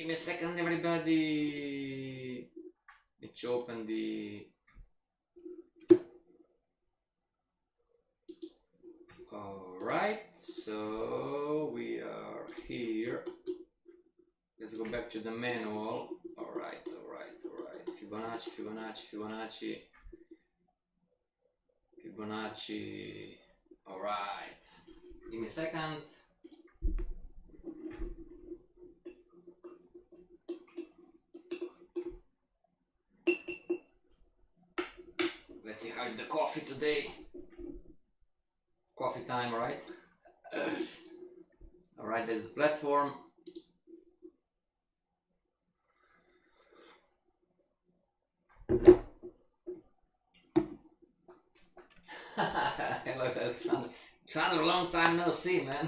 Give me a second, everybody. Let's open the... Alright, so we are here. Let's go back to the manual. Alright. Fibonacci. Alright. Give me a second. Let's see how is the coffee today. Coffee time, right? Alright, there's the platform. Hello, Alexander. Alexander, long time no see, man.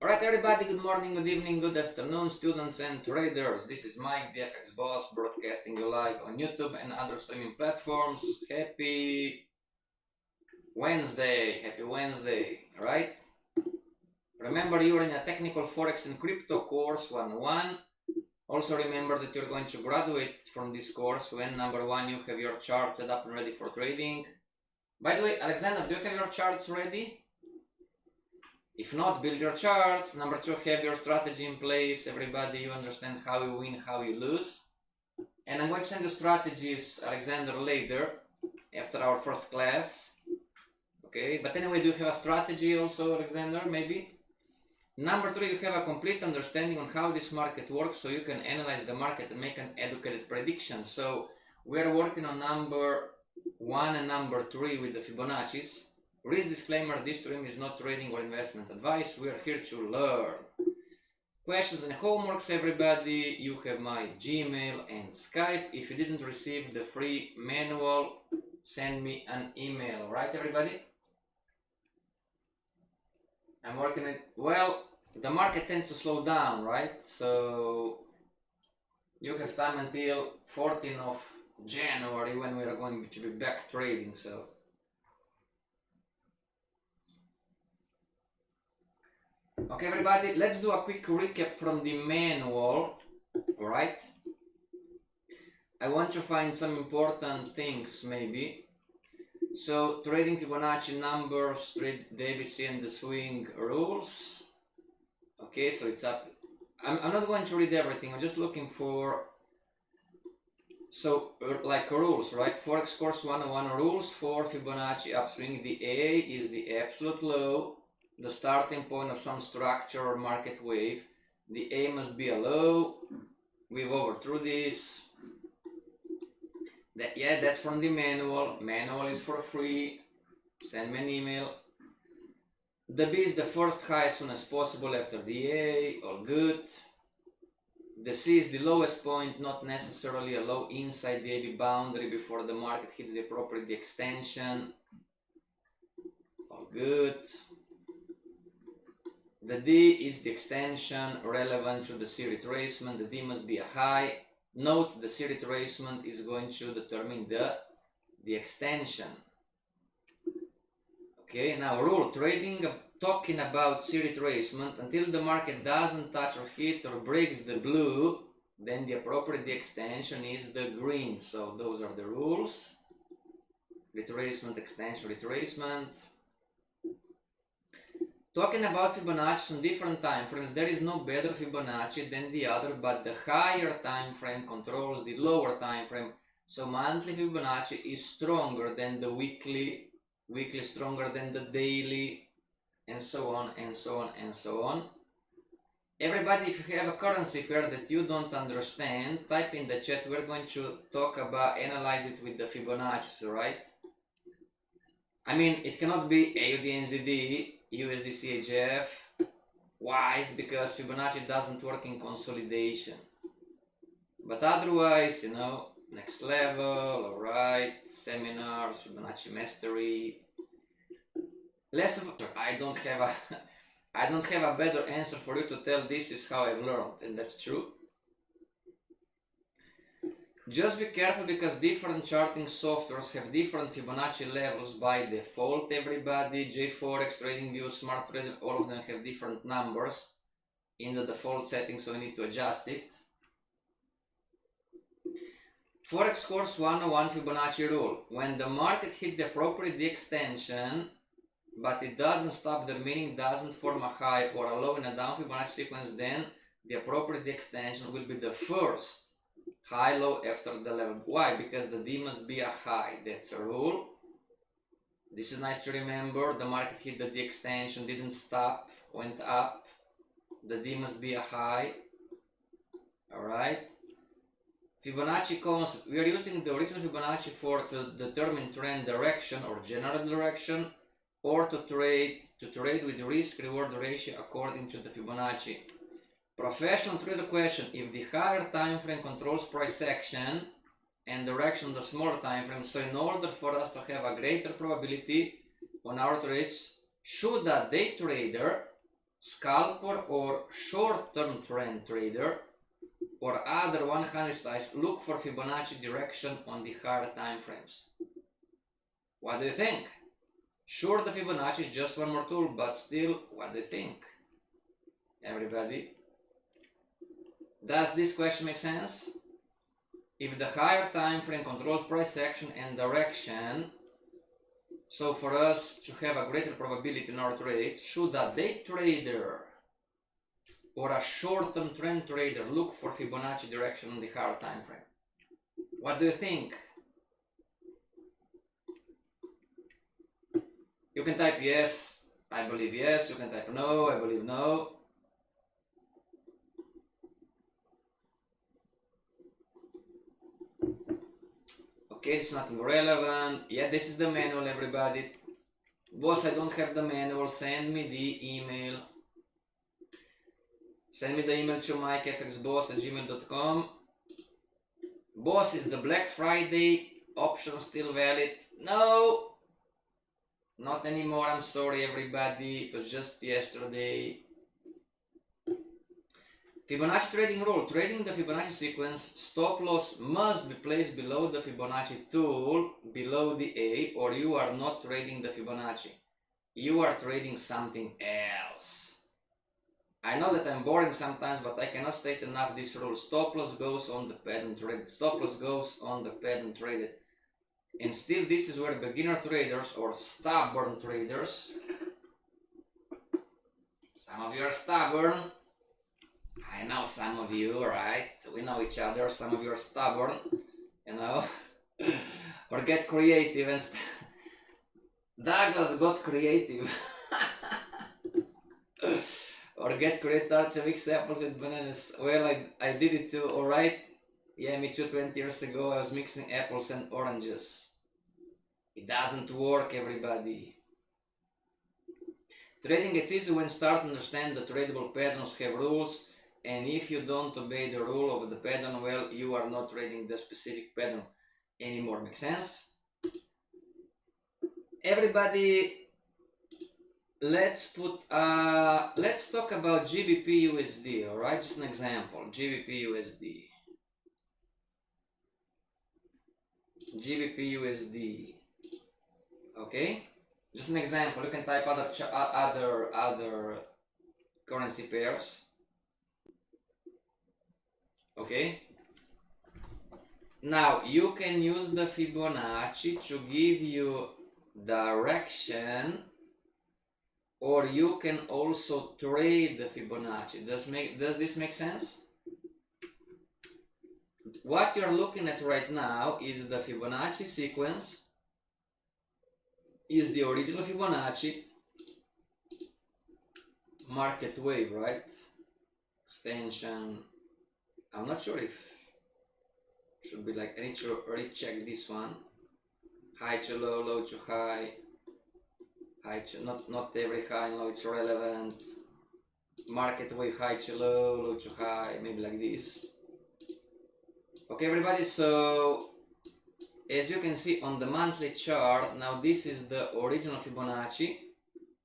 Alright, everybody, good morning, good evening, good afternoon, students and traders. This is Mike, the FX Boss, broadcasting you live on YouTube and other streaming platforms. Happy Wednesday, right? Remember, you're in a technical Forex and crypto course 101. Also remember that you're going to graduate from this course when, number one, you have your charts set up and ready for trading. By the way, Alexander, do you have your charts ready? If not, build your charts. Number two, have your strategy in place. Everybody, you understand how you win, how you lose. And I'm going to send you strategies, Alexander, later, after our first class. Okay, but anyway, do you have a strategy also, Alexander, maybe? Number three, you have a complete understanding on how this market works, so you can analyze the market and make an educated prediction. So we are working on number one and number three with the Fibonacci's. Risk disclaimer, this stream is not trading or investment advice. We are here to learn. Questions and homeworks, everybody. You have my Gmail and Skype. If you didn't receive the free manual, send me an email. Right, everybody? I'm working it. Well, the market tends to slow down, right? So you have time until 14th of January when we are going to be back trading. So okay, everybody, let's do a quick recap from the manual. All right, I want to find some important things maybe. So trading Fibonacci numbers, trade the ABC and the swing rules. Okay, so it's up. I'm not going to read everything. I'm just looking for, so like rules, right? Forex course 101 rules for Fibonacci upswing. The A is the absolute low, the starting point of some structure or market wave. The A must be a low. We've overthrew this. Yeah, that's from the manual. Manual is for free. Send me an email. The B is the first high as soon as possible after the A. All good. The C is the lowest point, not necessarily a low inside the AB boundary before the market hits the appropriate extension. All good. The D is the extension relevant to the C retracement. The D must be a high. Note the C retracement is going to determine the extension. Okay, now rule trading, talking about C retracement, until the market doesn't touch or hit or breaks the blue, then the appropriate extension is the green. So those are the rules. Retracement, extension, retracement. Talking about Fibonacci on different time frames, there is no better Fibonacci than the other, but the higher time frame controls the lower time frame. So monthly Fibonacci is stronger than the weekly, weekly stronger than the daily, and so on and so on and so on. Everybody, if you have a currency pair that you don't understand, type in the chat. We're going to talk about, analyze it with the Fibonacci, right? I mean, it cannot be AUD/NZD, USD CHF, wise, because Fibonacci doesn't work in consolidation. But otherwise, you know, next level, alright, seminars, Fibonacci mastery. Less of, I don't have a better answer for you to tell this is how I've learned, and that's true. Just be careful because different charting softwares have different Fibonacci levels by default, everybody. JForex, TradingView, Smart Trader, all of them have different numbers. in the default settings, so we need to adjust it. Forex course 101 Fibonacci rule. When the market hits the appropriate extension, but it doesn't stop there, meaning doesn't form a high or a low in a down Fibonacci sequence, then the appropriate extension will be the first high-low after the level. Why? Because the D must be a high. That's a rule. This is nice to remember. The market hit the D extension, didn't stop, went up. The D must be a high. Alright. Fibonacci concept. We are using the original Fibonacci to determine trend direction or general direction, or to trade with risk-reward ratio according to the Fibonacci. Professional trader question: if the higher time frame controls price action and direction the smaller time frame, so in order for us to have a greater probability on our trades, should a day trader, scalper, or short-term trend trader or other 100 styles look for Fibonacci direction on the higher time frames? What do you think? Sure, the Fibonacci is just one more tool, but still, what do you think, everybody? Does this question make sense? If the higher time frame controls price action and direction, so for us to have a greater probability in our trades, should a day trader or a short-term trend trader look for Fibonacci direction on the higher time frame? What do you think? You can type yes, I believe yes. You can type no, I believe no. Okay, it's nothing relevant. Yeah, this is the manual, everybody. Boss, I don't have the manual. Send me the email. Send me the email to mikefxboss@gmail.com. Boss, is the Black Friday option still valid? No! Not anymore, I'm sorry everybody. It was just yesterday. Fibonacci trading rule. Trading the Fibonacci sequence, stop loss must be placed below the Fibonacci tool, below the A, or you are not trading the Fibonacci. You are trading something else. I know that I'm boring sometimes, but I cannot state enough this rule. Stop loss goes on the pattern traded. Stop loss goes on the pattern traded. And still, this is where beginner traders or stubborn traders, some of you are stubborn. I know some of you, right? We know each other. Some of you are stubborn, you know, or get creative. And Douglas got creative. Or get creative, start to mix apples with bananas. Well, I did it too, alright? Yeah, me too. 20 years ago I was mixing apples and oranges. It doesn't work, everybody. Trading, it's easy when you start to understand the tradable patterns have rules, and if you don't obey the rule of the pattern, well, you are not trading the specific pattern anymore. Make sense? Everybody, let's talk about GBP USD, alright? Just an example. GBP USD. GBP USD. Okay, just an example. You can type other currency pairs. Okay. Now you can use the Fibonacci to give you direction, or you can also trade the Fibonacci. Does this make sense? What you're looking at right now is the Fibonacci sequence. Is the original Fibonacci market wave, right? Extension. I'm not sure if should be like, I need to recheck this one. High to low, low to high, high to not every high and low it's relevant. Market wave, high to low, low to high, maybe like this. Okay, everybody, so as you can see on the monthly chart, now this is the original Fibonacci.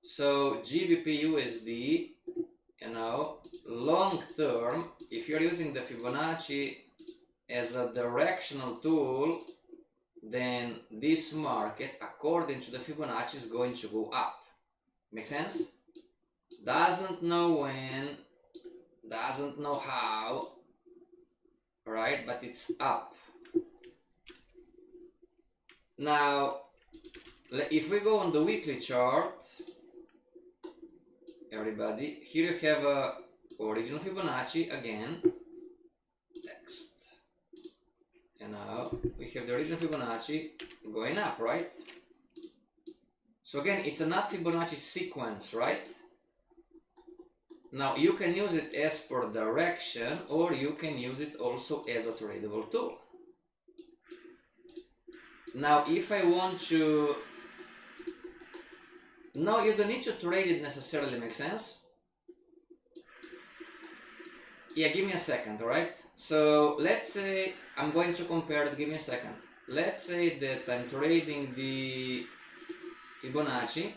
So GBP USD, you know, long term, if you're using the Fibonacci as a directional tool, then this market, according to the Fibonacci, is going to go up. Make sense? Doesn't know when, doesn't know how, right? But it's up. Now, if we go on the weekly chart, everybody, here you have a original Fibonacci again, text. And now we have the original Fibonacci going up, right? So again, it's a not Fibonacci sequence, right? Now you can use it as per direction, or you can use it also as a tradable tool. Now if I want to... No, you don't need to trade it necessarily, makes sense? Yeah, give me a second, alright? So let's say I'm going to compare it, give me a second. Let's say that I'm trading the Fibonacci,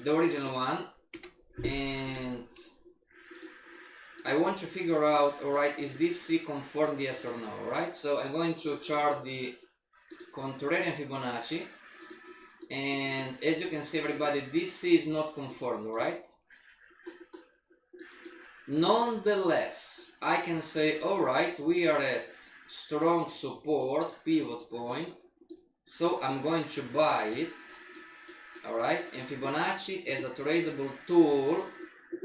the original one, and I want to figure out, alright, is this C confirmed, yes or no, alright? So I'm going to chart the contrarian Fibonacci, and as you can see, everybody, this C is not confirmed, alright? Nonetheless, I can say, alright, we are at strong support, pivot point, so I'm going to buy it, alright? And Fibonacci as a tradable tool,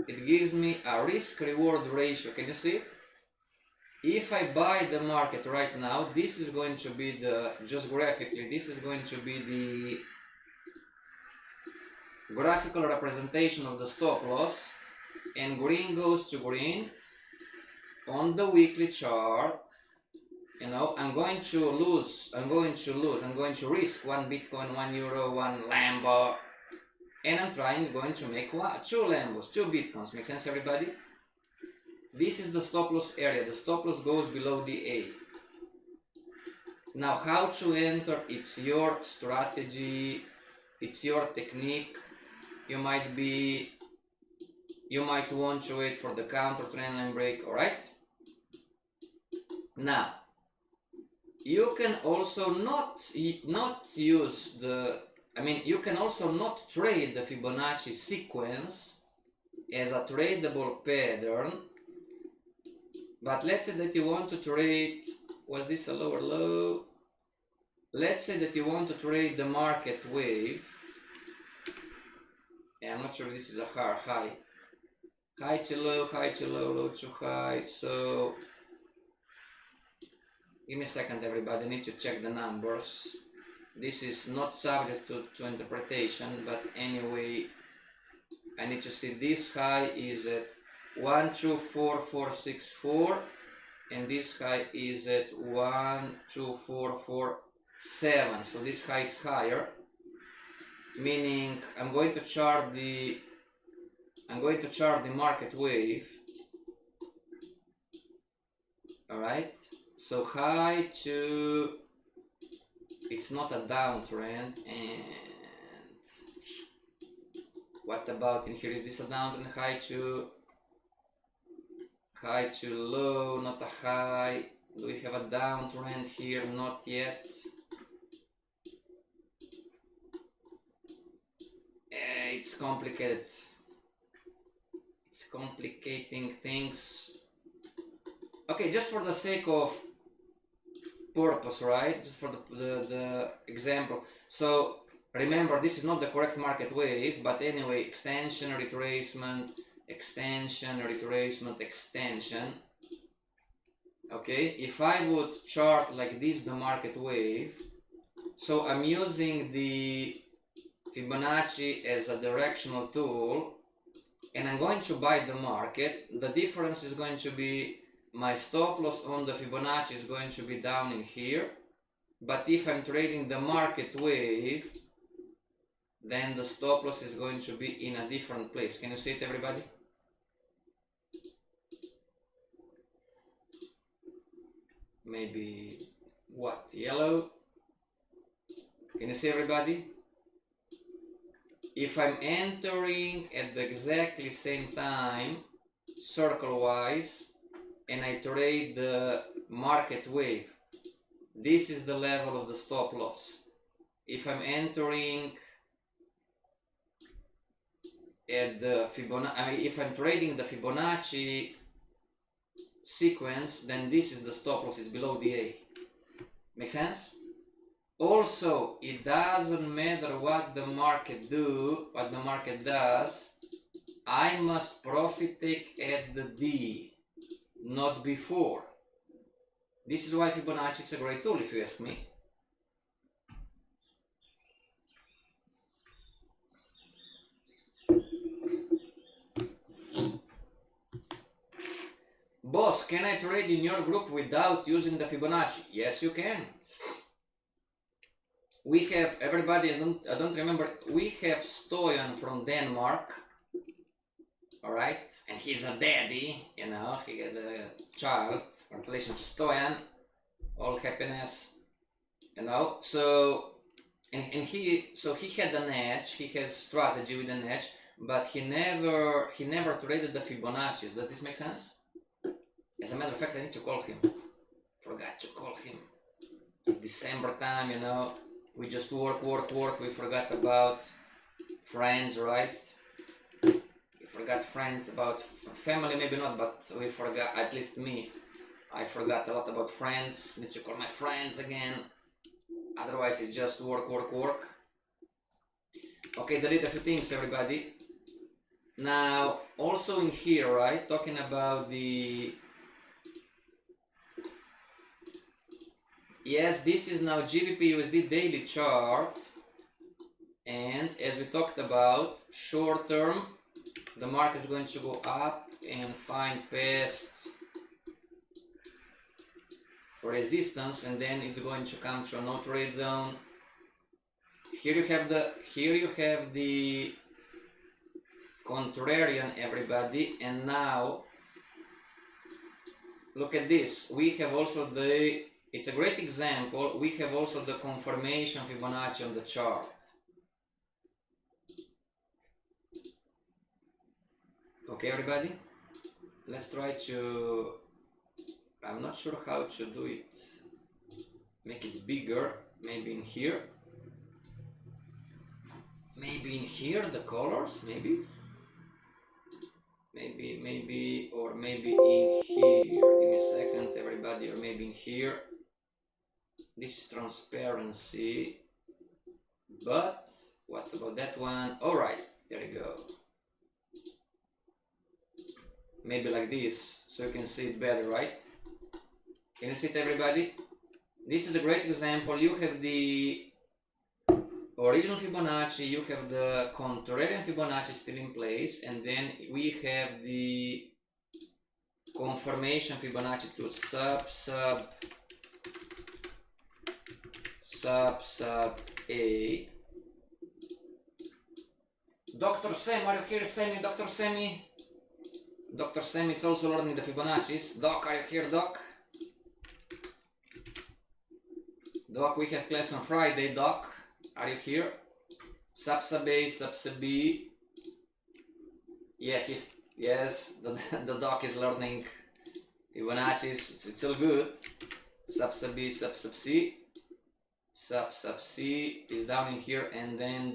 it gives me a risk-reward ratio. Can you see it? If I buy the market right now, this is going to be the, just graphically, this is going to be the graphical representation of the stop loss, and green goes to green on the weekly chart. You know, I'm going to risk 1 Bitcoin, 1 Euro, 1 Lambo, and I'm going to make 2 Lambos, 2 Bitcoins. Make sense, everybody? This is the stop loss area. The stop loss goes below the A. Now, how to enter? It's your strategy, it's your technique. You might want to wait for the counter trendline break, alright? Now, you can also you can also not trade the Fibonacci sequence as a tradable pattern, but let's say that you want to trade, was this a lower low? Let's say that you want to trade the market wave. Yeah, I'm not sure this is a hard high. High to low, low to high. So give me a second, everybody. I need to check the numbers. This is not subject to interpretation, but anyway, I need to see this high is at 124464, and this high is at 12447. So this high is higher, meaning I'm going to chart the market wave. All right. So high to, it's not a downtrend, and what about in here? Is this a downtrend? High to low, not a high. Do we have a downtrend here? Not yet. It's complicated. It's complicating things. Okay, just for the sake of purpose, right? Just for the example. So remember, this is not the correct market wave, but anyway, extension, retracement, extension, retracement, extension. Okay, if I would chart like this the market wave, so I'm using the Fibonacci as a directional tool, and I'm going to buy the market. The difference is going to be my stop loss on the Fibonacci is going to be down in here, but if I'm trading the market wave, then the stop loss is going to be in a different place. Can you see it, everybody? Maybe what, yellow? Can you see, everybody? If I'm entering at the exactly same time, circle wise, and I trade the market wave, this is the level of the stop loss. If I'm entering at the Fibonacci, I mean, if I'm trading the Fibonacci sequence, then this is the stop loss, it's below the A. Make sense? Also, it doesn't matter what the market does, I must profit take at the D, not before. This is why Fibonacci is a great tool, if you ask me. Boss, can I trade in your group without using the Fibonacci? Yes, you can. We have everybody, I don't remember, we have Stoyan from Denmark. Alright, and he's a daddy, you know, he had a child. Congratulations to Stoyan, all happiness, you know. So he had an edge, he has strategy with an edge, but he never traded the Fibonacci's. Does this make sense? As a matter of fact, I need to call him. Forgot to call him. It's December time, you know. We just work. We forgot about friends, right? We forgot friends, about family, maybe not, but we forgot, at least me. I forgot a lot about friends. Need to call my friends again. Otherwise, it's just work. Okay, delete a few things, everybody. Now, also in here, right? Talking about the... Yes, this is now GBP USD daily chart, and as we talked about, short term, the market is going to go up and find past resistance, and then it's going to come to a no trade zone. Here you have the contrarian, everybody, and now look at this. We have also the... It's a great example. We have also the confirmation Fibonacci on the chart. Okay, everybody? Let's try to... I'm not sure how to do it. Make it bigger. Maybe in here. Maybe in here, the colors, maybe? Maybe, or maybe in here. Give me a second, everybody, or maybe in here. This is transparency, but what about that one? All right, there you go. Maybe like this, so you can see it better, right? Can you see it, everybody? This is a great example. You have the original Fibonacci, you have the contrarian Fibonacci still in place, and then we have the confirmation Fibonacci to sub A. Dr. Sam, are you here, Sammy? Dr. Sammy? Dr. Sammy, it's also learning the Fibonacci's. Doc, are you here, Doc? Doc, we have class on Friday. Doc, are you here? Sub A, sub B. Yeah, yes, the Doc is learning Fibonacci's. It's all good. Sub B, sub C. Sub C is down in here, and then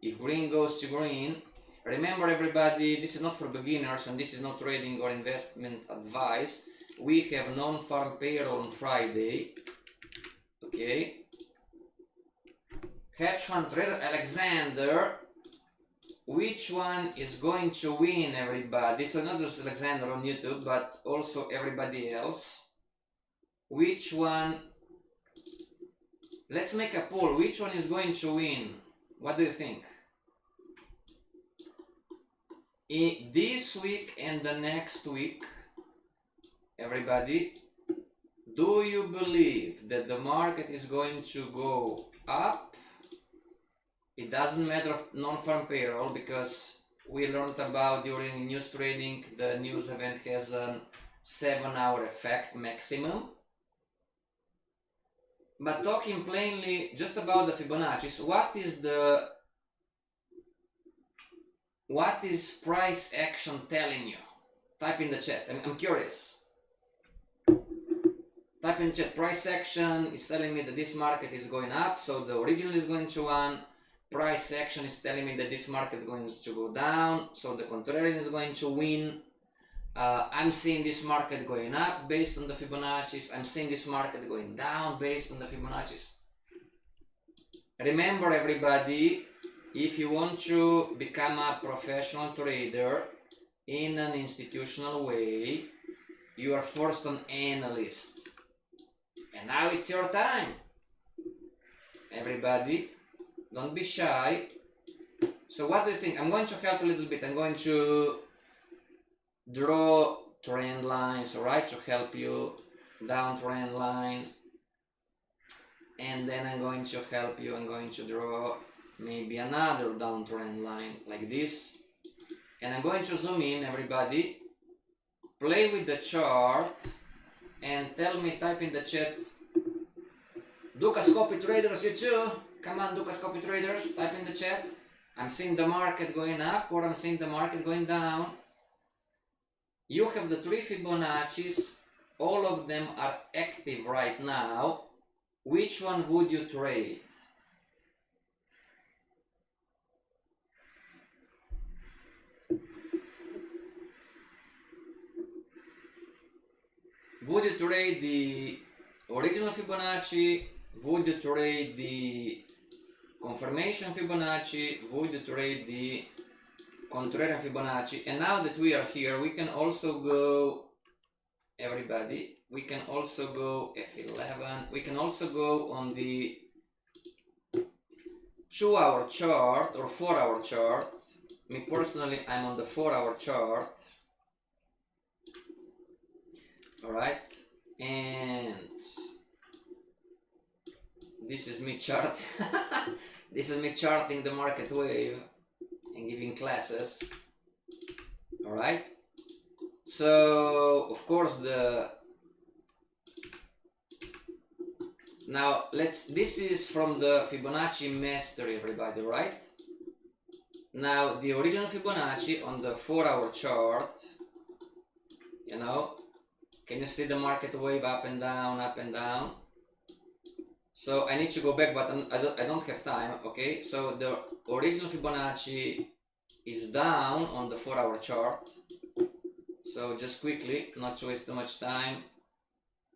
if green goes to green, remember everybody, this is not for beginners and this is not trading or investment advice. We have non-farm payroll on Friday. Okay. Hedge fund trader Alexander, which one is going to win, everybody? So not just Alexander on YouTube, but also everybody else. Which one? Let's make a poll. Which one is going to win? What do you think? This week and the next week, everybody, do you believe that the market is going to go up? It doesn't matter of non-farm payroll, because we learned about during news trading, the news event has a 7-hour effect maximum. But talking plainly just about the Fibonacci's, what is price action telling you? Type in the chat. I'm curious. Type in chat. Price action is telling me that this market is going up, so the original is going to 1. price action is telling me that this market is going to go down, so the contrarian is going to win. I'm seeing this market going up based on the Fibonacci's. I'm seeing this market going down based on the Fibonacci's. Remember everybody, if you want to become a professional trader in an institutional way, you are first an analyst. And now it's your time. Everybody, don't be shy. So what do you think? I'm going to help a little bit. I'm going to draw trend lines, alright, to help you, downtrend line, and then I'm going to help you. I'm going to draw maybe another downtrend line like this, and I'm going to zoom in. Everybody, play with the chart and tell me, type in the chat, Dukas copy traders, you too, come on Dukas copy traders, type in the chat, I'm seeing the market going up or I'm seeing the market going down. You have the 3 Fibonacci's, all of them are active right now. Which one would you trade? Would you trade the original Fibonacci? Would you trade the confirmation Fibonacci? Would you trade the contrarian Fibonacci? And now that we are here, we can also go, everybody, we can also go F11, we can also go on the 2-hour chart or 4-hour chart. Me personally, I'm on the 4-hour chart. Alright, and this is me chart. This is me charting the market wave and giving classes. Alright, so of course now this is from the Fibonacci mastery, everybody, right? Now the original Fibonacci on the 4-hour chart, you know, can you see the market wave up and down, up and down? So I need to go back, but I don't have time, okay? So the original Fibonacci is down on the 4-hour chart. So just quickly, not to waste too much time,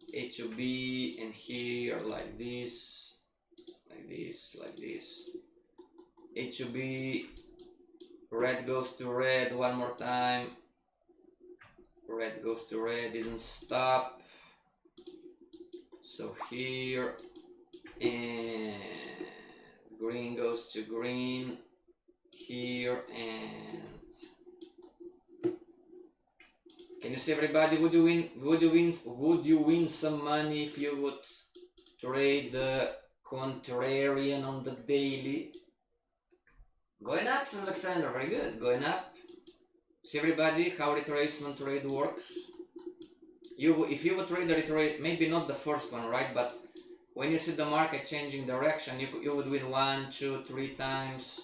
it should be in here like this, like this, like this. It should be red goes to red one more time. Red goes to red, didn't stop. So here, and green goes to green here, and can you see everybody? Would you win some money if you would trade the contrarian on the daily? Going up, St. Alexander, very good, going up. See everybody how retracement trade works? If you would trade the retrace, maybe not the first one, right? But when you see the market changing direction, you would win 1, 2, 3 times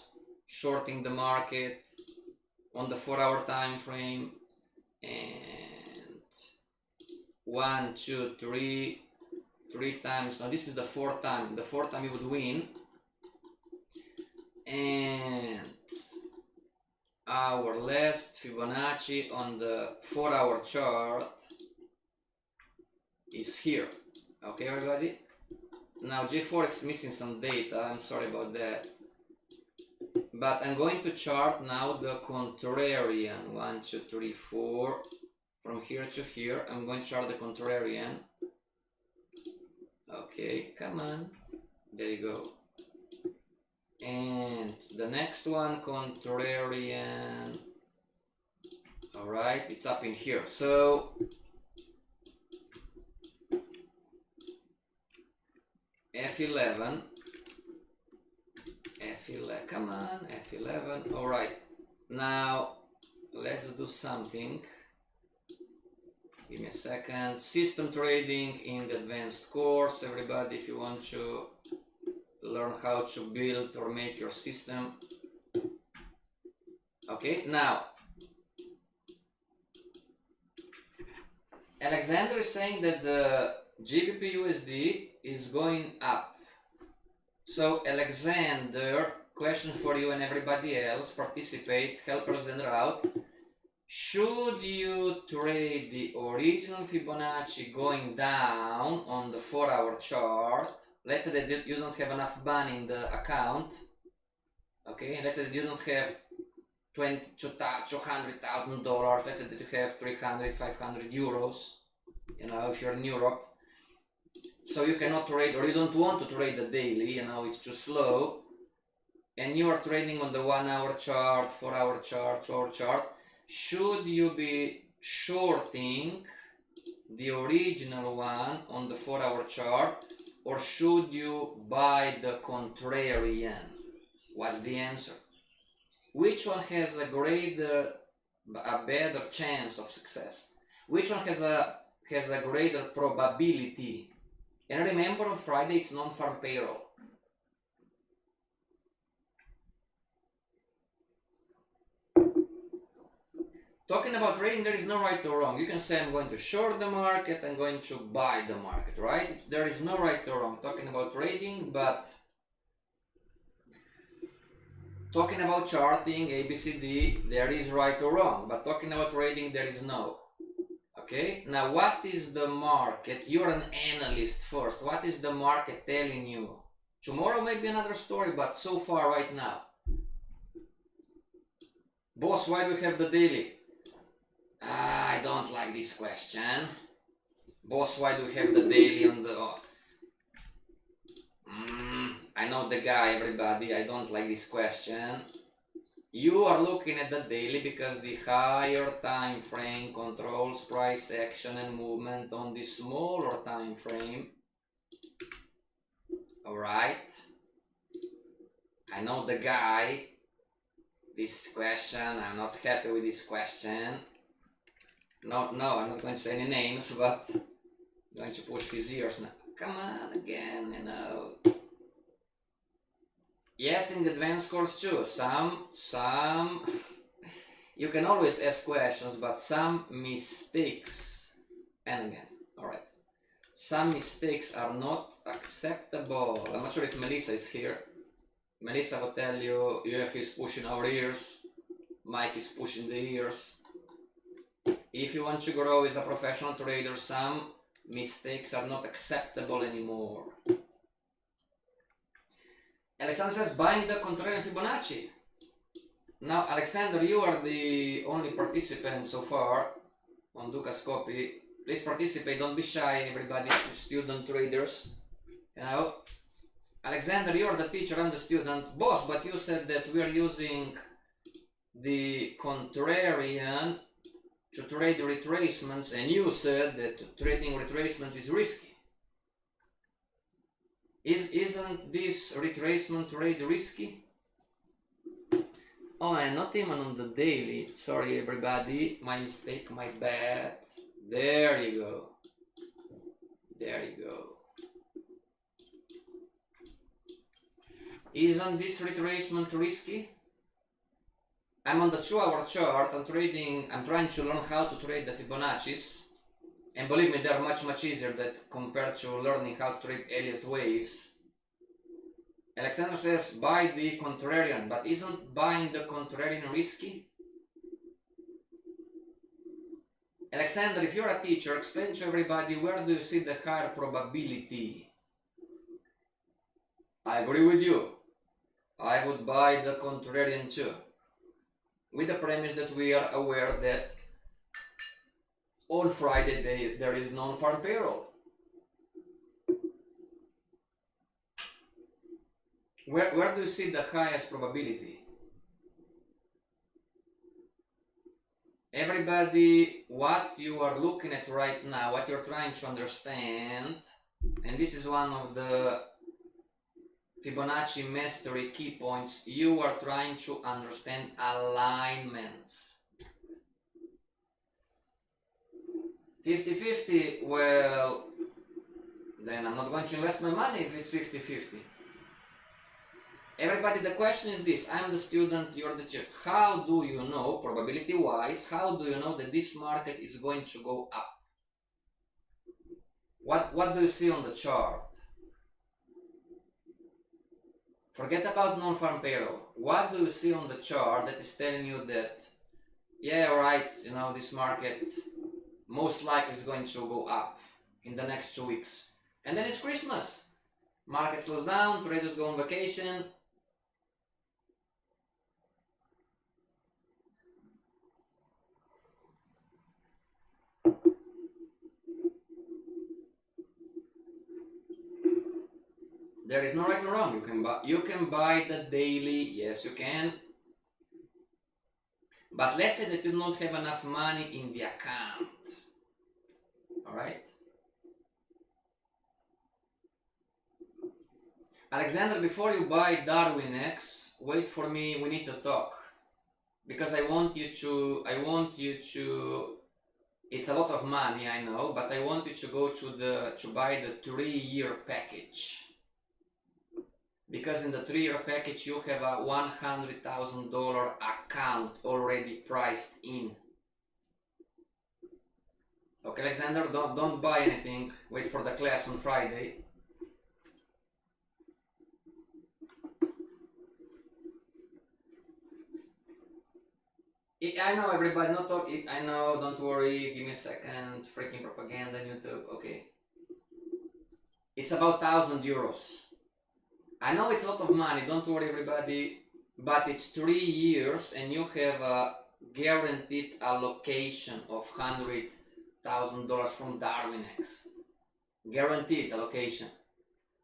shorting the market on the 4-hour time frame, and 1, 2, 3 times. Now this is the 4th time. The 4th time you would win, and our last Fibonacci on the 4-hour chart is here. Okay, everybody? Now J4X missing some data, I'm sorry about that. But I'm going to chart now the contrarian. 1, 2, 3, 4. From here to here, I'm going to chart the contrarian. Okay, come on. There you go. And the next one, contrarian. Alright, it's up in here. So F11, come on, F11. Alright, now let's do something. Give me a second. System trading in the advanced course. Everybody, if you want to learn how to build or make your system. Okay, now Alexander is saying that the GBP USD is going up. So Alexander, question for you and everybody else, participate, help Alexander out. Should you trade the original Fibonacci going down on the 4-hour chart? Let's say that you don't have enough money in the account. Okay, let's say that you don't have $200,000. Let's say that you have 300, 500 euros. You know, if you're in Europe. So you cannot trade, or you don't want to trade the daily, you know, it's too slow. And you are trading on the 1-hour chart, 4-hour chart, 2-hour chart. Should you be shorting the original one on the 4-hour chart, or should you buy the contrarian? What's the answer? Which one has a better chance of success? Which one has a greater probability? And remember, on Friday it's non-farm payroll. Talking about trading, there is no right or wrong. You can say I'm going to short the market, I'm going to buy the market, right? There is no right or wrong. Talking about trading, but talking about charting, ABCD, there is right or wrong. But talking about trading, there is no. Okay, now what is the market? You're an analyst first. What is the market telling you? Tomorrow may be another story, but so far right now. Boss, why do we have the daily? I don't like this question. Boss, why do we have the daily on the... I know the guy, everybody. I don't like this question. You are looking at the daily because the higher time frame controls price action and movement on the smaller time frame. Alright. I know the guy. This question, I'm not happy with this question. No, I'm not going to say any names, but I'm going to push his ears now. Come on again, you know. Yes, in the advanced course too. Some you can always ask questions, but some mistakes, and again, alright. Some mistakes are not acceptable. I'm not sure if Melissa is here. Melissa will tell you, yeah, he's pushing our ears. Mike is pushing the ears. If you want to grow as a professional trader, some mistakes are not acceptable anymore. Alexander says, buying the contrarian Fibonacci. Now, Alexander, you are the only participant so far on Duca's copy. Please participate, don't be shy, everybody, student traders. You know, Alexander, you are the teacher, I'm the student. Boss, but you said that we are using the contrarian to trade retracements, and you said that trading retracements is risky. Isn't this retracement trade risky? Oh, and not even on the daily. Sorry, everybody. My mistake, my bad. There you go. There you go. Isn't this retracement risky? I'm on the 2-hour chart. I'm trying to learn how to trade the Fibonacci's. And believe me, they are much easier compared to learning how to trade Elliott waves. Alexander says, buy the contrarian, but isn't buying the contrarian risky? Alexander, if you're a teacher, explain to everybody where do you see the higher probability? I agree with you. I would buy the contrarian too. With the premise that we are aware that on Friday there is non-farm payroll. Where do you see the highest probability? Everybody, what you are looking at right now, what you're trying to understand, and this is one of the Fibonacci mastery key points, you are trying to understand alignments. 50-50, well, then I'm not going to invest my money if it's 50-50. Everybody, the question is this, I'm the student, you're the teacher. How do you know, probability wise, how do you know that this market is going to go up? What do you see on the chart? Forget about non-farm payroll. What do you see on the chart that is telling you that, yeah, right, you know, this market most likely is going to go up in the next 2 weeks? And then it's Christmas. Market slows down, traders go on vacation. There is no right or wrong. You can buy the daily, yes you can. But let's say that you don't have enough money in the account. Alright? Alexander, before you buy Darwin X, wait for me, we need to talk. Because I want you to, it's a lot of money, I know, but I want you to go to buy the 3-year package. Because in the 3-year package you have a $100,000 account already priced in. Okay, Alexander, don't buy anything. Wait for the class on Friday. I know everybody, not talk. I know, don't worry. Give me a second. Freaking propaganda on YouTube. Okay. It's about 1,000 euros. I know it's a lot of money, don't worry everybody, but it's 3 years and you have a guaranteed allocation of $100,000 from Darwin X. Guaranteed allocation.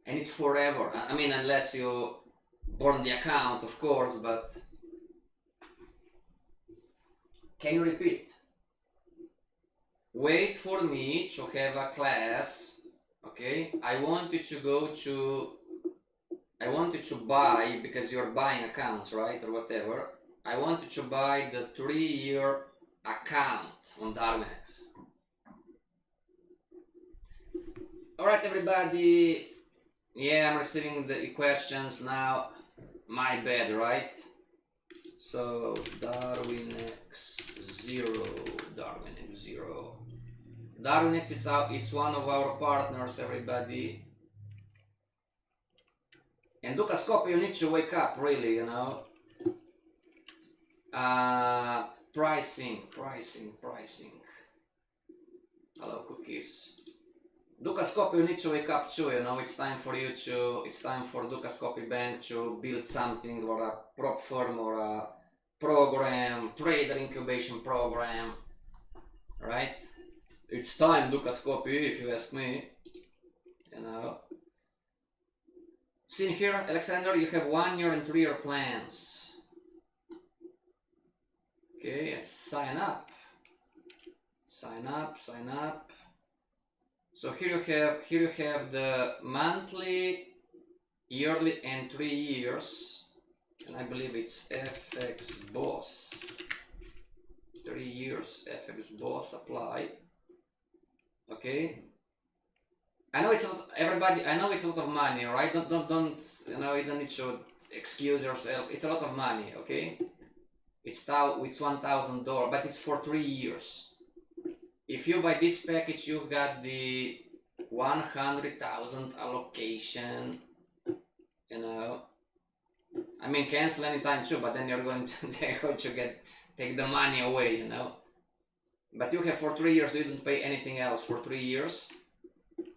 And it's forever. I mean, unless you burn the account, of course, but... Can you repeat? Wait for me to have a class, okay? I want you to buy, because you're buying accounts, right, or whatever. I want you to buy the 3-year account on Darwin X. Alright everybody, yeah, I'm receiving the questions now, my bad, right? So, Darwin X 0, Darwin X 0. Darwin X is out, it's one of our partners, everybody. And Dukascope, you need to wake up, really, you know. Pricing. Hello, cookies. Dukascope, you need to wake up too, you know. It's time for Dukascope Bank to build something, or a prop firm, or a program, trader incubation program, right? It's time, Dukascope, if you ask me, you know. See here, Alexander, you have 1-year and 3-year plans. Okay, sign up. So here you have the monthly, yearly, and 3 years, and I believe it's FX Boss. 3 years FX Boss apply. Okay. I know it's a lot, everybody. I know it's a lot of money, right? Don't you know? You don't need to excuse yourself. It's a lot of money, okay? It's $1,000, but it's for 3 years. If you buy this package, you got the 100,000 allocation. You know, I mean, cancel anytime too, but then they're going to take the money away. You know, but you have for 3 years. You don't pay anything else for 3 years.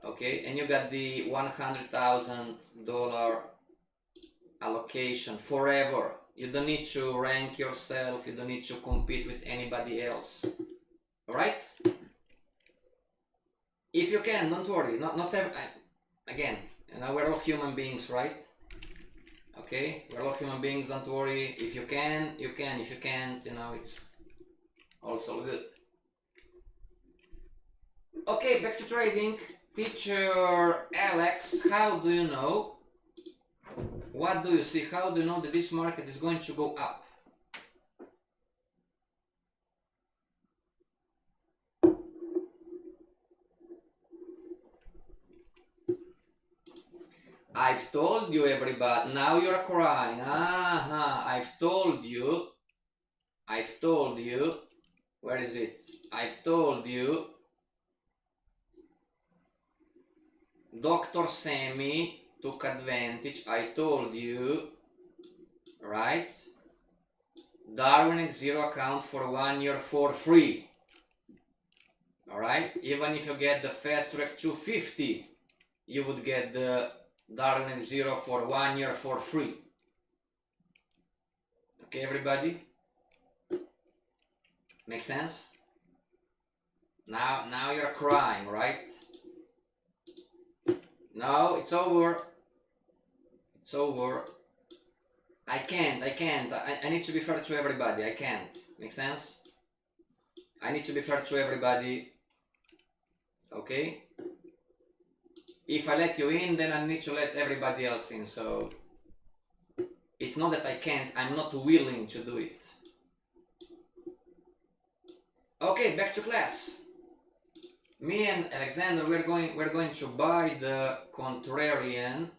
Okay, and you got the $100,000 allocation forever. You don't need to rank yourself. You don't need to compete with anybody else. All right? If you can, don't worry. Again, you know, we're all human beings, right? Okay, we're all human beings. Don't worry. If you can, you can. If you can't, you know, it's also good. Okay, back to trading. Teacher Alex, how do you know? What do you see? How do you know that this market is going to go up? I've told you, everybody. Now you're crying. I've told you. Where is it? I've told you. Dr. Sammy, took advantage. I told you, right? Darwin X0 account for 1 year for free. Alright? Even if you get the fast track 250, you would get the Darwin X0 for 1 year for free. Okay, everybody? Make sense? Now you're crying, right? No, it's over. It's over. I can't. I need to be fair to everybody. I can't. Make sense? I need to be fair to everybody. Okay? If I let you in, then I need to let everybody else in. So it's not that I can't, I'm not willing to do it. Okay, back to class. Me and Alexander, we're going to buy the contrarian.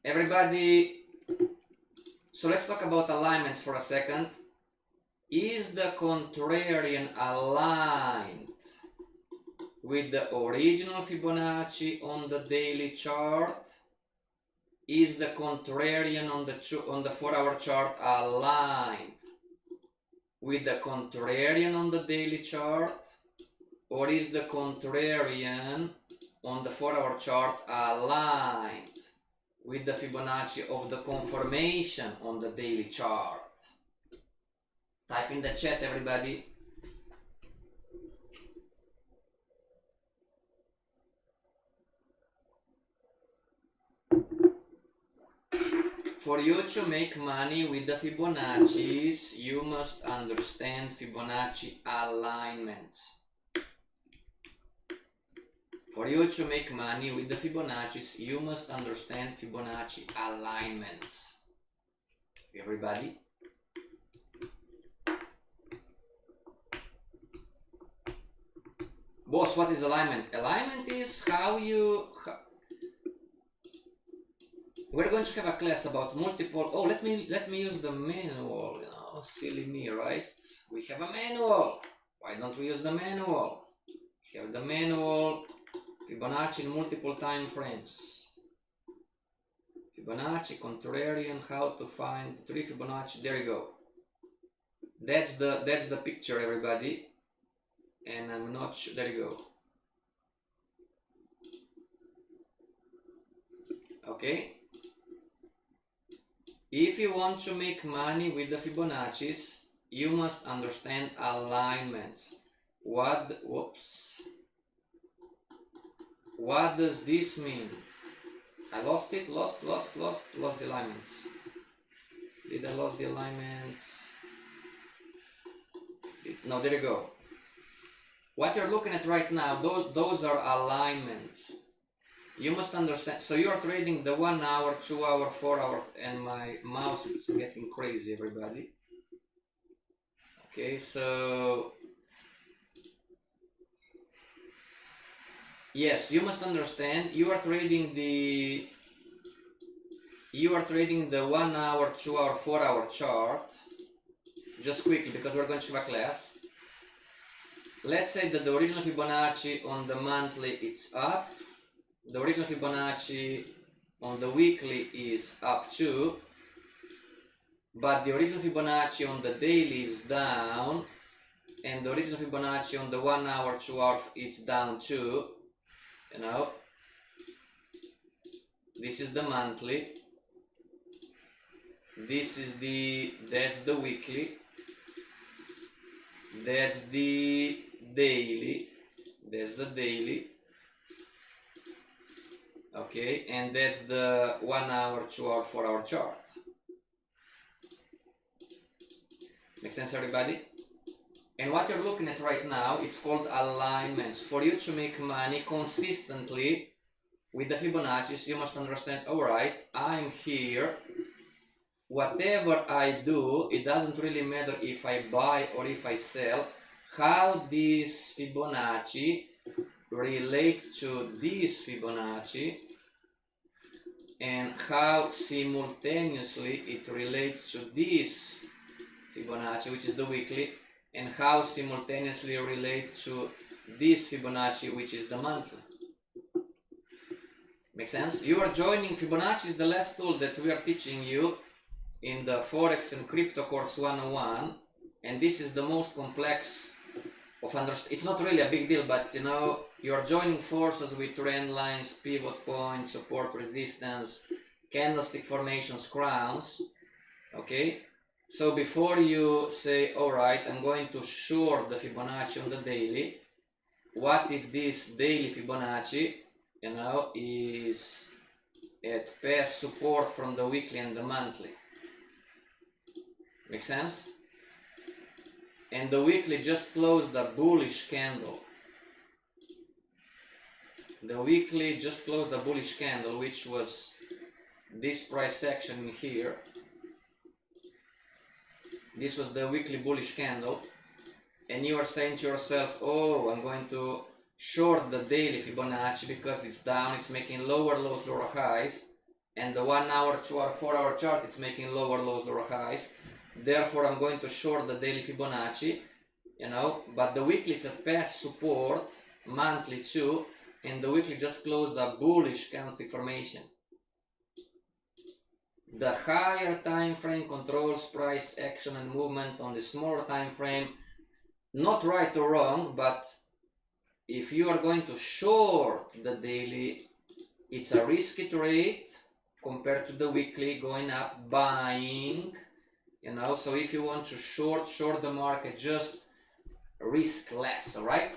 Everybody, so let's talk about alignments for a second. Is the contrarian aligned with the original Fibonacci on the daily chart? Is the contrarian on the 4-hour chart aligned with the contrarian on the daily chart? Or is the contrarian on the 4-hour chart aligned with the Fibonacci of the confirmation on the daily chart? Type in the chat, everybody. For you to make money with the Fibonaccis, you must understand Fibonacci alignments. For you to make money with the Fibonaccis, you must understand Fibonacci alignments. Everybody? Boss, what is alignment? Alignment is how you... We're going to have a class about multiple... Oh, let me use the manual, you know, silly me, right? We have a manual. Why don't we use the manual? We have the manual, Fibonacci in multiple time frames. Fibonacci, contrarian, how to find 3 Fibonacci. There you go. That's the picture, everybody. And I'm not sure. There you go. Okay. If you want to make money with the Fibonaccis, you must understand alignments. What does this mean? I lost it. Lost the alignments. Did I lose the alignments? No, there you go. What you're looking at right now, those are alignments. You must understand. So you are trading the 1 hour, 2 hour, 4 hour, and my mouse is getting crazy, everybody. Okay, so yes, you must understand. You are trading the 1 hour, 2 hour, 4 hour chart. Just quickly, because we're going to have a class. Let's say that the original Fibonacci on the monthly it's up. The original Fibonacci on the weekly is up too, but the original Fibonacci on the daily is down, and the original Fibonacci on the 1 hour, 2 hour it's down too. You know, this is the monthly. That's the weekly. That's the daily. That's the daily. Okay, and that's the 1 hour, 2 hour, 4 hour chart. Make sense, everybody? And what you're looking at right now, it's called alignments. For you to make money consistently with the Fibonacci, you must understand, alright, I'm here. Whatever I do, it doesn't really matter if I buy or if I sell. How this Fibonacci relates to this Fibonacci, and how simultaneously it relates to this Fibonacci, which is the weekly, and how simultaneously relates to this Fibonacci, which is the monthly. Make sense? You are joining Fibonacci is the last tool that we are teaching you in the Forex and Crypto course 101, and this is the most complex of understanding. It's not really a big deal, but you know, you are joining forces with trend lines, pivot points, support, resistance, candlestick formations, crowns. Okay, so before you say, alright, I'm going to short the Fibonacci on the daily, what if this daily Fibonacci, you know, is at past support from the weekly and the monthly? Make sense? And the weekly just closed a bullish candle. The weekly just closed a bullish candle, which was this price action here. This was the weekly bullish candle, and you are saying to yourself, oh, I'm going to short the daily Fibonacci because it's down, it's making lower lows, lower highs, and the 1 hour, 2 hour, 4 hour chart, it's making lower lows, lower highs. Therefore, I'm going to short the daily Fibonacci, you know, but the weekly it's at past support, monthly too, and the weekly just closed a bullish candlestick formation. The higher time frame controls price action and movement on the smaller time frame. Not right or wrong, but if you are going to short the daily, it's a risky trade compared to the weekly going up, buying, you know. So if you want to short the market, just risk less. All right,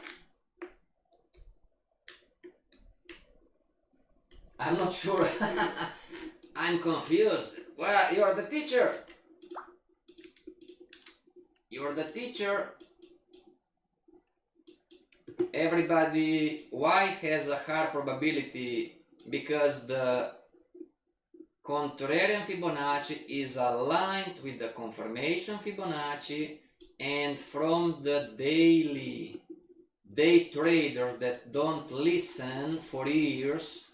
I'm not sure. I'm confused. Well, you're the teacher. You're the teacher. Everybody, why has a higher probability? Because the contrarian Fibonacci is aligned with the confirmation Fibonacci, and from the daily, day traders that don't listen for years,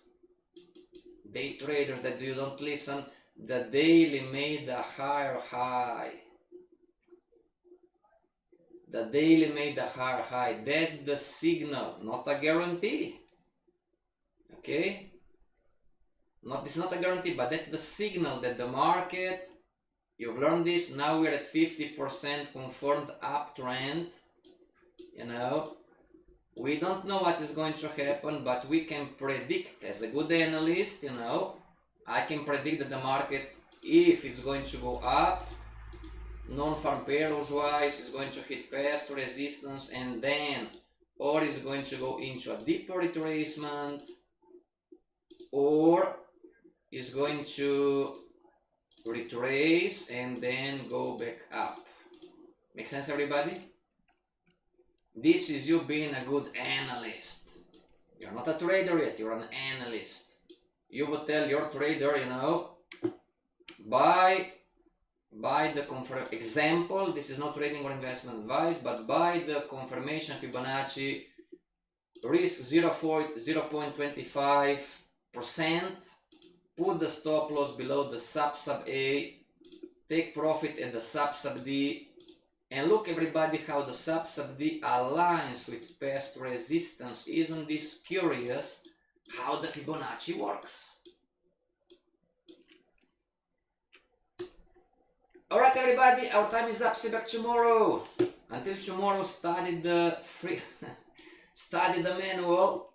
day traders that you don't listen, the daily made a higher high. The daily made a higher high. That's the signal, not a guarantee. Okay? This is not a guarantee, but that's the signal that the market, you've learned this, now we're at 50% confirmed uptrend. You know, we don't know what is going to happen, but we can predict as a good analyst, you know, I can predict that the market, if it's going to go up, non-farm payrolls wise, is going to hit past resistance, and then or is going to go into a deeper retracement, or is going to retrace and then go back up. Make sense, everybody? This is you being a good analyst. You're not a trader yet, you're an analyst. You would tell your trader, you know, buy the example, this is not trading or investment advice, but buy the confirmation Fibonacci, risk 0.25%, put the stop loss below the sub A, take profit at the sub D, and look, everybody, how the sub D aligns with past resistance. Isn't this curious how the Fibonacci works? Alright, everybody, our time is up. See you back tomorrow. Until tomorrow, study the study the manual.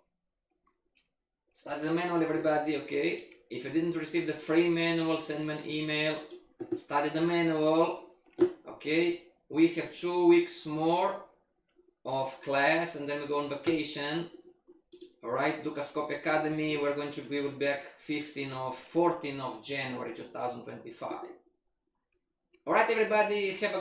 Study the manual, everybody, okay? If you didn't receive the free manual, send me an email. Study the manual, okay? We have 2 weeks more of class, and then we go on vacation. Alright, Dukascope Academy, we will be back 14 of January 2025. Alright, everybody, have a